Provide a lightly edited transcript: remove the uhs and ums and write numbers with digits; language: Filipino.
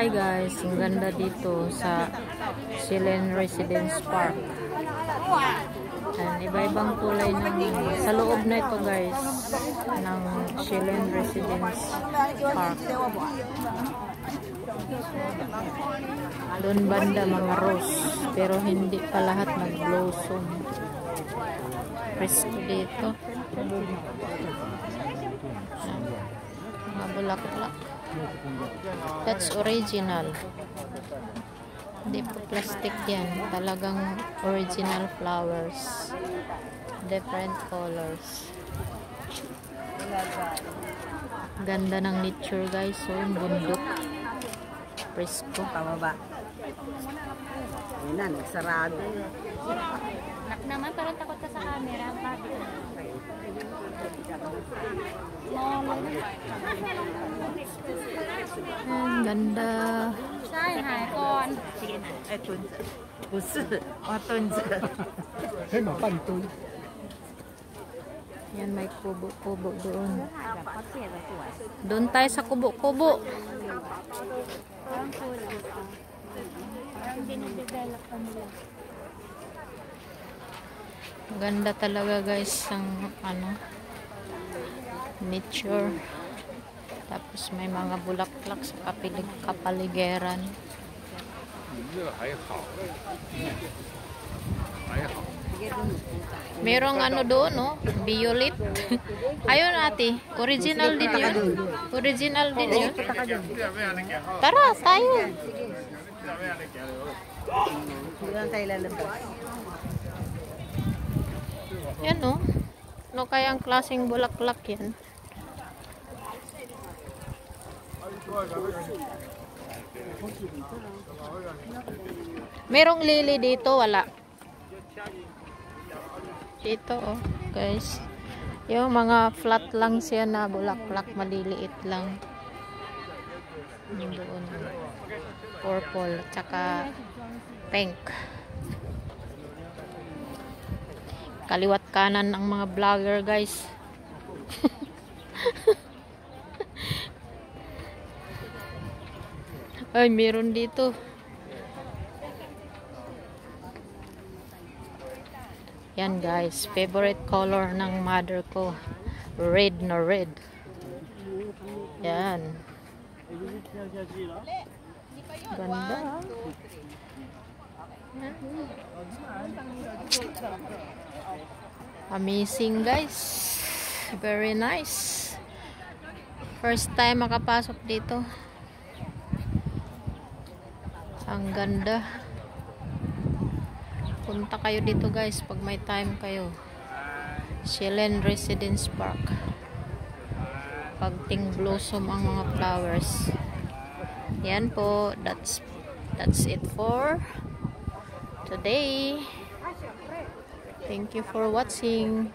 Hi guys, ang ganda dito sa Silen Residence Park. Iba-ibang kulay sa loob na ito guys ng Silen Residence Park. Doon banda mga rose, pero hindi pa lahat nag-blossom. Presko dito. Mga bulaklak. That's original. Hindi po plastic yan. Talagang original flowers. Different colors. Ganda ng nature guys. So, bundok. Presko. Pababa. Yun na, nagsarado. Nak naman, parang takot ka sa camera. Ang ganda. Yan, may kubo-kubo doon. Doon tayo sa kubo-kubo. Parang kulang pa. Parang dinidevelop pa nila. Ganda talaga guys ang nature. Tapos may mga bulaklak sa kapaligiran. Merong doon, no? Violet. Ayun ate, original din yun. Original din yun. Tara, tayo. Yan, no? No kayang klaseng bulaklak yan. Merong lily dito, wala. Dito, oh, guys. Yung mga flat lang siya na bulaklak, maliliit lang. Doon, purple, tsaka pink. Kaliwat kanan ang mga vlogger, guys. Ay, meron dito. Yan guys, favorite color ng mother ko. Red na red. Yan. Ganda. Amazing guys. Very nice. First time makapasok dito. Ang ganda. Punta kayo dito guys pag may time kayo. Silen Residence Park. Pagting blossom ang mga flowers. Yan po. That's it for today. Thank you for watching.